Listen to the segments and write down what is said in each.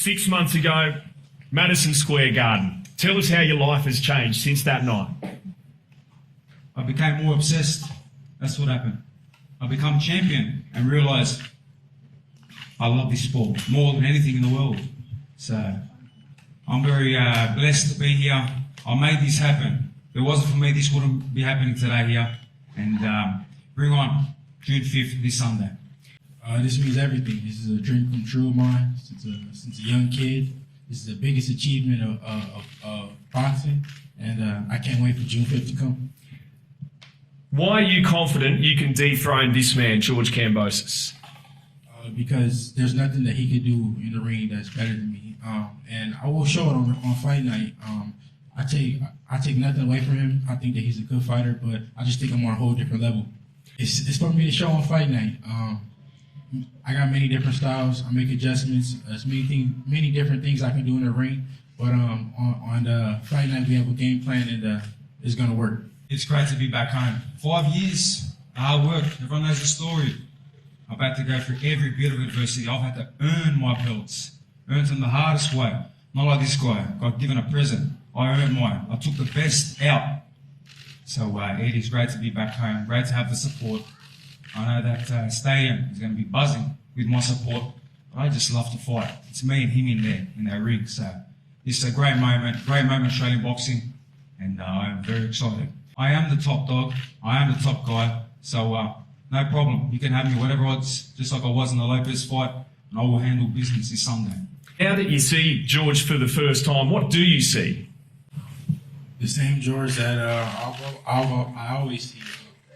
6 months ago, Madison Square Garden. Tell us how your life has changed since that night. I became more obsessed. That's what happened. I become champion and realised I love this sport more than anything in the world. So I'm very blessed to be here. I made this happen. If it wasn't for me, this wouldn't be happening today here. And bring on June 5th this Sunday. This means everything. This is a dream come true of mine since a young kid. This is the biggest achievement of boxing, and I can't wait for June 5th to come. Why are you confident you can dethrone this man, George Kambosos? Because there's nothing that he could do in the ring that's better than me, and I will show it on fight night. I take nothing away from him. I think that he's a good fighter, but I just think I'm on a whole different level. It's for me to show on fight night. I got many different styles. I make adjustments. There's many different things I can do in the ring. But on the fight night, we have a game plan, and it's gonna work. It's great to be back home. 5 years, hard work. Everyone knows the story. I've had to go through every bit of adversity. I've had to earn my belts. Earned them the hardest way. Not like this guy. Got given a present. I earned mine. I took the best out. So it is great to be back home. Great to have the support. I know that stadium is going to be buzzing with my support. But I just love to fight. It's me and him in there, in that ring. So it's a great moment in Australian boxing. And I'm very excited. I am the top dog. I am the top guy. So no problem. You can have me whatever odds, just like I was in the Lopez fight, and I will handle business this Sunday. Now that you see George for the first time, what do you see? The same George that I always see.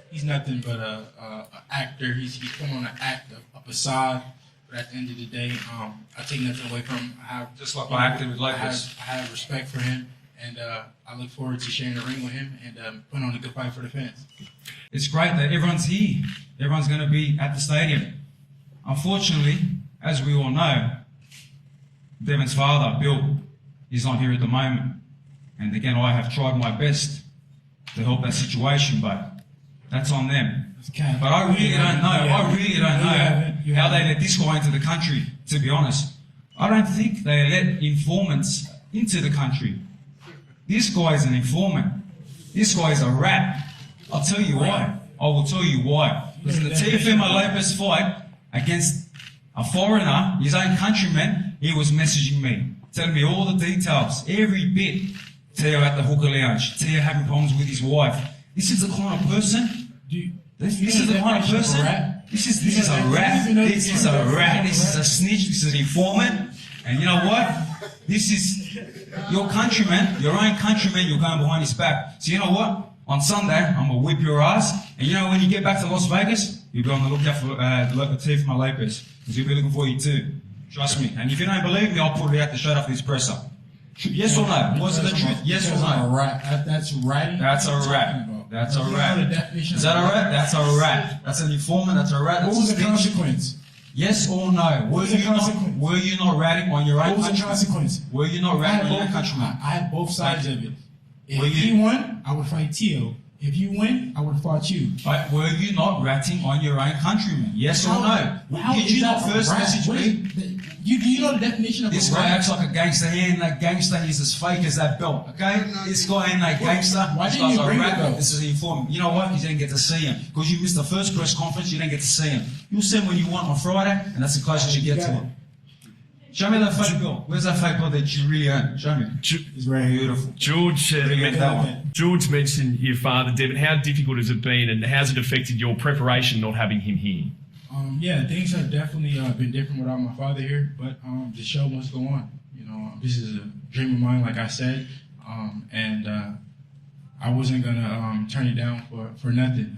He's nothing but an actor. He's put on an act, a facade. But at the end of the day, I take nothing away from him. Just like I acted with Lopez. I have respect for him, and I look forward to sharing the ring with him and putting on a good fight for the fans. It's great that everyone's here. Everyone's going to be at the stadium. Unfortunately, as we all know, Devin's father, Bill, is not here at the moment. And again, I have tried my best to help that situation, but that's on them. But I really don't know. How they let this guy into the country, to be honest. I don't think they let informants into the country. This guy is an informant. This guy is a rat. I'll tell you why. I will tell you why. Because in the TFM Lopez fight against a foreigner, his own countryman, he was messaging me, telling me all the details, every bit. Teo at the hooker lounge, Teo having problems with his wife. This is the kind of person. This is the kind of person. This is a rat. This is a rat. This is a snitch. This is an informant. And you know what? This is your countryman, your own countryman. You're going behind his back. So you know what? On Sunday, I'm gonna whip your ass. And you know when you get back to Las Vegas, you'll be on the lookout for the local Teo from Lopez, because he'll be looking for you too. Trust me. And if you don't believe me, I'll put it out the shut off this presser. Yes or no? Was it the truth? Yes or no? That's right. That's a rat. That's a rat. Is that a rat? That's a rat. That's an informant. That's a rat. What was the consequence? Yes or no? Were you not ratting on your own country? What was the consequence? Were you not ratting on your own countryman? I had both sides of it. If he won, I would fight Teo. If you win, I would have fought you. But were you not ratting on your own countryman? Yes or no? Did you not first message me? Do you know the definition of this a rat? guy acts like a gangster. He ain't that gangster. He's as fake as that belt. Okay? This guy ain't that gangster. Why didn't you bring it? This is an informant. You know what? You didn't get to see him because you missed the first press conference. You didn't get to see him. You'll see him when you want on Friday, and that's the closest you get to him. Show me that fake belt. Where's that fake belt that you really own? Show me. It's very beautiful. George mentioned your father, Devin. How difficult has it been, and how's it affected your preparation not having him here? Yeah, things have definitely been different without my father here, but the show must go on. You know, this is a dream of mine, like I said, and I wasn't gonna turn it down for nothing.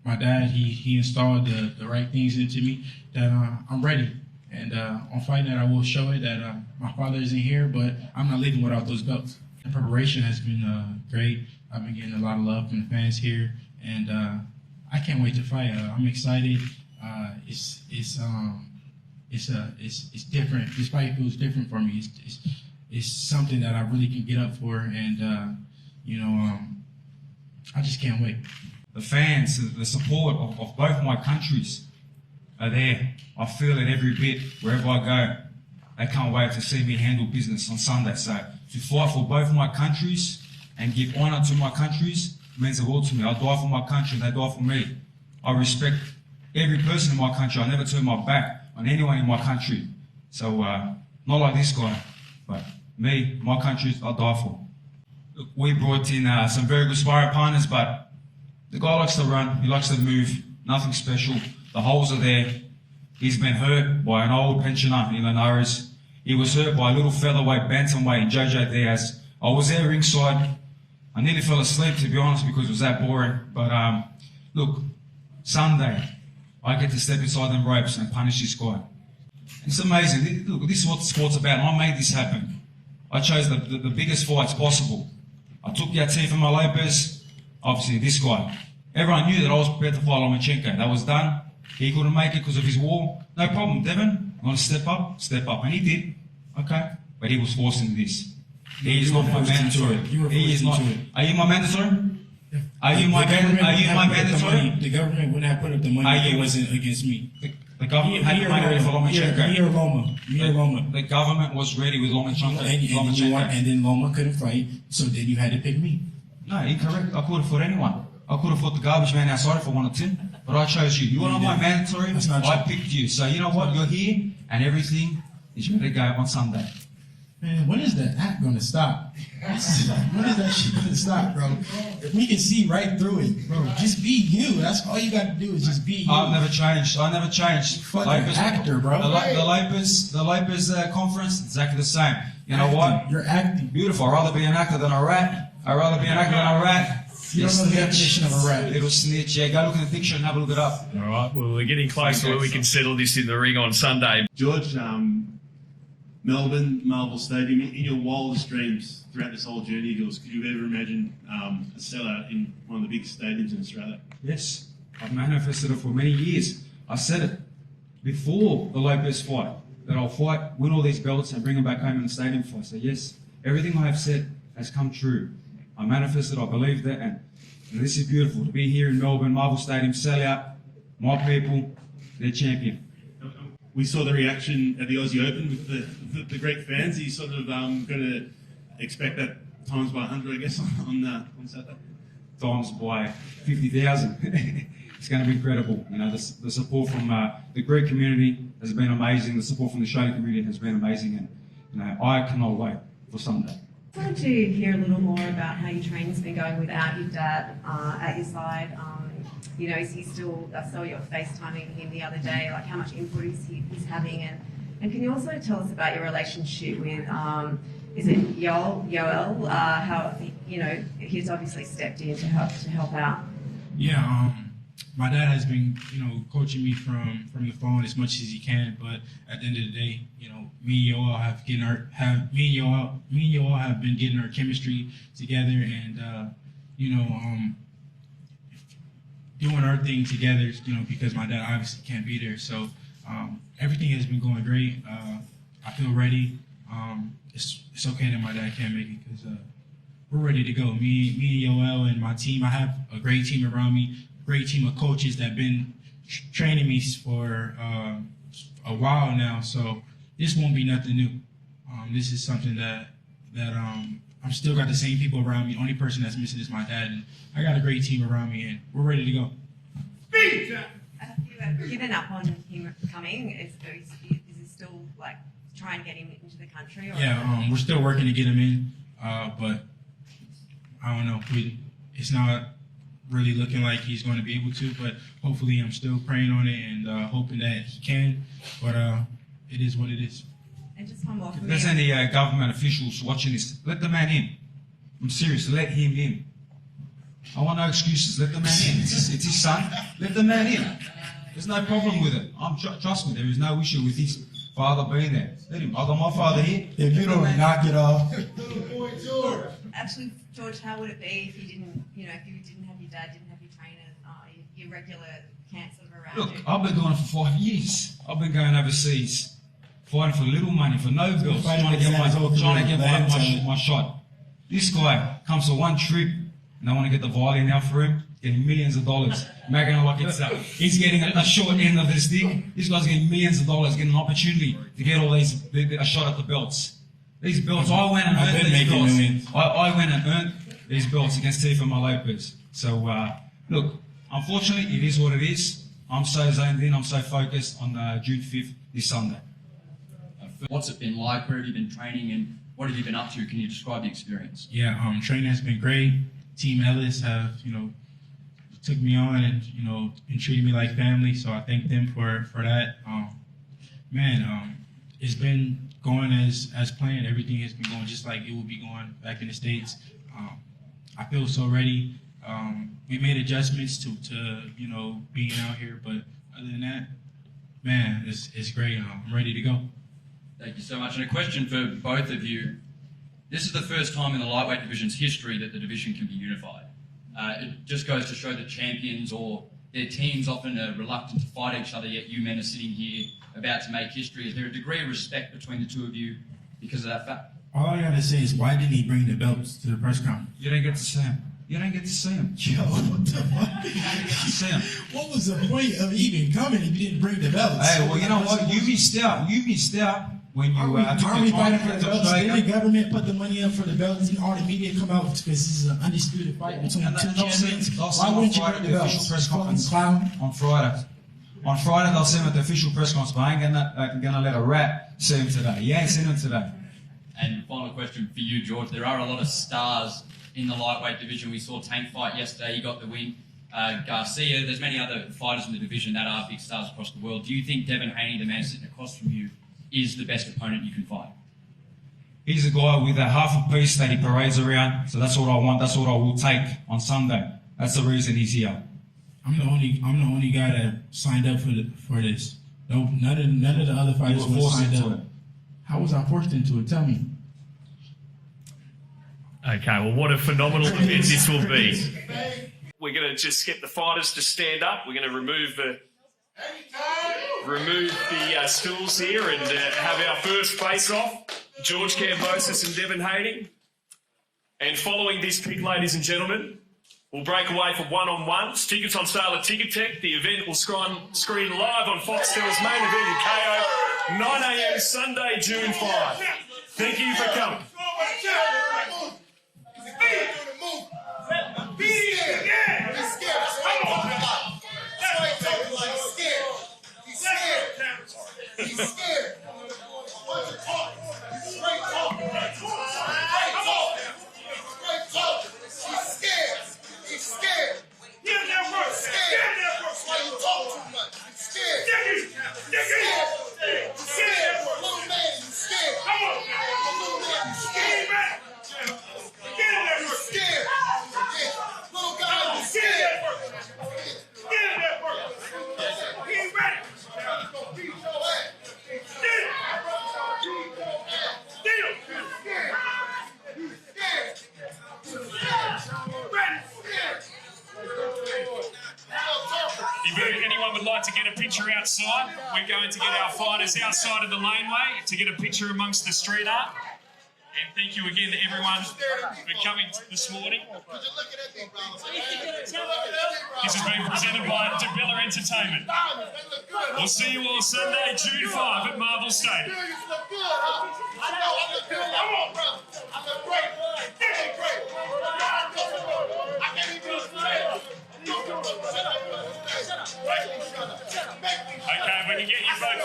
My dad, he installed the right things into me that I'm ready. And on fight night, I will show it that my father isn't here, but I'm not leaving without those belts. The preparation has been great. I've been getting a lot of love from the fans here, and I can't wait to fight. I'm excited. It's different. This fight feels different for me. It's something that I really can get up for, and I just can't wait. The fans, the support of both my countries are there. I feel it every bit wherever I go. they can't wait to see me handle business on Sunday. So to fight for both my countries and give honour to my countries means the world to me. I die for my country and they die for me. I respect every person in my country. I never turn my back on anyone in my country. So, not like this guy, but me, my country, I die for. Look, we brought in some very good sparring partners, but the guy likes to run, he likes to move, nothing special. The holes are there. He's been hurt by an old pensioner in Linares. He was hurt by a little featherweight bantamweight in Jojo Diaz. I was there ringside. I nearly fell asleep, to be honest, because it was that boring. But look, Sunday, I get to step inside them ropes and punish this guy. It's amazing. Look, this is what sport's about. I made this happen. I chose the biggest fights possible. I took Yatifima Lopez, obviously this guy. Everyone knew that I was prepared to fight Lomachenko. That was done. He couldn't make it because of his war. No problem, Devin. I'm going to step up. And he did. Okay? But he was forced into this. He is not my mandatory. He is not. Are you my mandatory? Are you my mandatory? The government wouldn't have put up the money if it wasn't against me. The government had the money ready for Lomachenko. Me or Loma. The government was ready with Lomachenko. And then Loma couldn't fight, so then you had to pick me. No, incorrect. I could have fought anyone. I could have fought the garbage man outside if I wanted to, but I chose you. You are not my mandatory. I picked you. So you know what? You're here, and everything is ready to go on Sunday. Man, when is the act gonna stop? When is that shit gonna stop, bro? If we can see right through it, bro, just be you. That's all you gotta do is just be you. I've never changed. I never changed. Fucking actor, bro. The Lopez conference, exactly the same. You know what? You're acting. Beautiful. I'd rather be an actor than a rat. I'd rather be an actor than a rat. You don't know the definition of a rat. Little snitch. Yeah, go look in the picture and have a look it up. All right, well, we're getting close to where we can settle this in the ring on Sunday. George, Melbourne, Marvel Stadium, in your wildest dreams throughout this whole journey of yours, could you ever imagine a sellout in one of the big stadiums in Australia? Yes, I've manifested it for many years. I said it before the Lopez fight, that I'll fight, win all these belts and bring them back home in the stadium fight. So yes, everything I have said has come true. I manifested, I believe that, and this is beautiful to be here in Melbourne, Marvel Stadium, sellout, my people, their champion. We saw the reaction at the Aussie Open with the great fans. Are you sort of going to expect that times by 100, I guess, on Saturday? Times by 50,000. It's going to be incredible. You know, the support from the Greek community has been amazing. The support from the Australian community has been amazing, and you know, I cannot wait for Sunday. I wanted to hear a little more about how your training's been going without your dad at your side. You know, is he still? I saw you FaceTiming him the other day. Like, how much input he's having, and can you also tell us about your relationship with? Is it Yoel? How you know he's obviously stepped in to help out. Yeah, my dad has been, you know, coaching me from the phone as much as he can. But at the end of the day, you know, me and Yoel have been getting our chemistry together, and you know, doing our thing together. You know, because my dad obviously can't be there, so everything has been going great. I feel ready. It's okay that my dad can't make it because we're ready to go. Me and Yoel and my team. I have a great team around me. Great team of coaches that have been training me for a while now, so this won't be nothing new. This is something that I'm still got the same people around me. Only person that's missing is my dad, and I got a great team around me, and we're ready to go. Have you given up on him coming? Is he still like try and get him into the country? Or Yeah, we're still working to get him in, but I don't know. It's not really looking like he's going to be able to, but hopefully I'm still praying on it and hoping that he can, but it is what it is. And just one more. If there's any government officials watching this, let the man in. I'm serious, let him in. I want no excuses, let the man in. It's his son, let the man in. There's no problem with it. Trust me, there is no issue with his father being there. Let him. I got my father here. If you don't knock it off. Actually, George, how would it be if you didn't, if you didn't have your dad, didn't have your trainers, your regular camps that are around Look, you? I've been doing it for 5 years. I've been going overseas, fighting for little money, for no bills, trying to get my shot. This guy comes for one trip, and I want to get the violin out for him, getting millions of dollars. Imagine like he's getting a short end of this thing. This guy's getting millions of dollars, getting an opportunity to get all these, a shot at the belts. These belts, I went and earned these belts. I went and earned these belts against Teofimo Lopez. So, look, unfortunately, it is what it is. I'm so zoned in, I'm so focused on June 5th, this Sunday. What's it been like? Where have you been training and what have you been up to? Can you describe the experience? Yeah, training has been great. Team Ellis have, took me on and, and treated me like family. So I thank them for that. It's been going as planned. Everything has been going just like it would be going back in the States. I feel so ready. We made adjustments to being out here, but other than that, man, it's great. I'm ready to go. Thank you so much. And a question for both of you. This is the first time in the lightweight division's history that the division can be unified. It just goes to show that champions or their teams often are reluctant to fight each other, yet you men are sitting here about to make history. Is there a degree of respect between the two of you because of that fact? All I gotta say is, why didn't he bring the belts to the press conference? You don't get to see him. You don't get to see him. Yo, what the fuck? You don't get to see him. What was the point of even coming if you didn't bring the belts? Hey, well, you know what? You missed out. You missed out when you Are we fighting for the belts? Did the government put the money up for the belts and all the media come out because this is an undisputed fight between two champions? Why wouldn't you bring the belts? Press conference Clown. on Friday. On Friday, they'll see him at the official press conference, but I ain't gonna let a rat see him today. You ain't seen him today. And final question for you, George. There are a lot of stars in the lightweight division. We saw Tank fight yesterday. He got the win. Garcia. There's many other fighters in the division that are big stars across the world. Do you think Devin Haney, the man sitting across from you, is the best opponent you can fight? He's a guy with a half a piece that he parades around. So that's what I want. That's what I will take on Sunday. That's the reason he's here. I'm the only guy that signed up for this. No, none of the other fighters You were forced signed into up. it. How was I forced into it? Tell me. Okay, well, what a phenomenal event this will be. We're going to just get the fighters to stand up. We're going to remove the stools here and have our first face-off. George Kambosos and Devin Haney. And following this pick, ladies and gentlemen, we'll break away for one-on-ones. Tickets on sale at Ticketek. The event will screen live on Foxtel's main event in KO, 9 a.m. Sunday, June 5. Thank you for coming. He's scared. What's the talk? He's great talk. Great talk. He's scared. He's scared. Get that work. Scared. That's why you talk too much. He's scared. He's scared. He's scared. Little man, he's scared. Come on. Little man, he's scared. Get in there. He's scared. Little guy, he's scared. Get in there first. He ain't ready. Beat your ass. If anyone would like to get a picture outside, we're going to get our fighters outside of the laneway to get a picture amongst the street art. And thank you again to everyone for coming this morning. This has been presented by Debella Entertainment. We'll see you all Sunday, June 5 at Marvel Stadium. Okay, we can get you both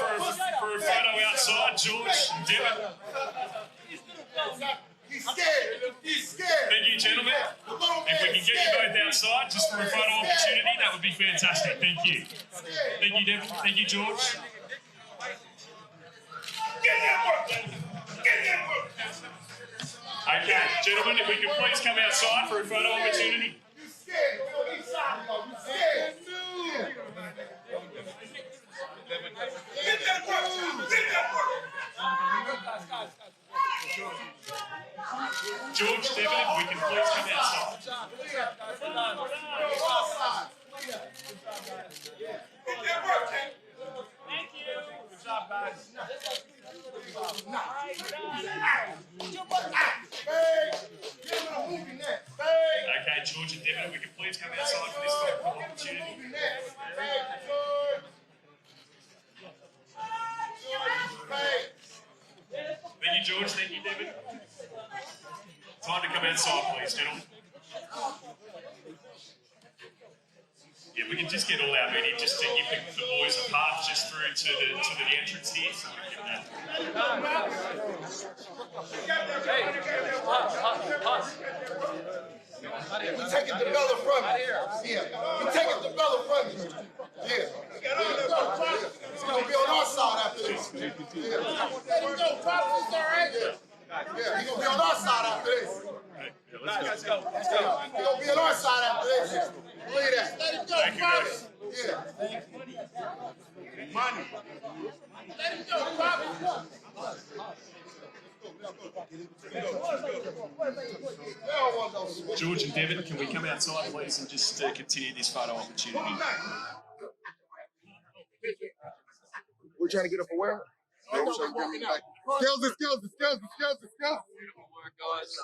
for a photo outside, George and Devin. He's scared. He's scared. Thank you, gentlemen. If we can get you both outside just for a photo opportunity, that would be fantastic. Thank you. Thank you, Devin. Thank you, George. Get that work. Get that work. Okay, gentlemen, if we could please come outside for a photo opportunity. You scared. You scared. Get that work. Get that work. George, Devin, if we can please come outside. Thank you. Good job, guys. Okay, George, George. Thank you, Devin. Time to come outside, please, gentlemen. Yeah, we can just get all our media just to give the boys a path just through to the entrance here. So we can get We taking the Bella from you. Yeah. We taking the Bella from you. Yeah. It's gonna be on our side after this. Yeah. Let him go, Pop. It's all right. Yeah, he's gonna be on our side after this. let's go. He's gonna be on our side after this. Believe that. Let him go, Pop. Yeah. Money. Let him go, Pop. George and Devin, can we come outside, please, and just continue this photo opportunity? We're trying to get up for where? Skills. Work, guys.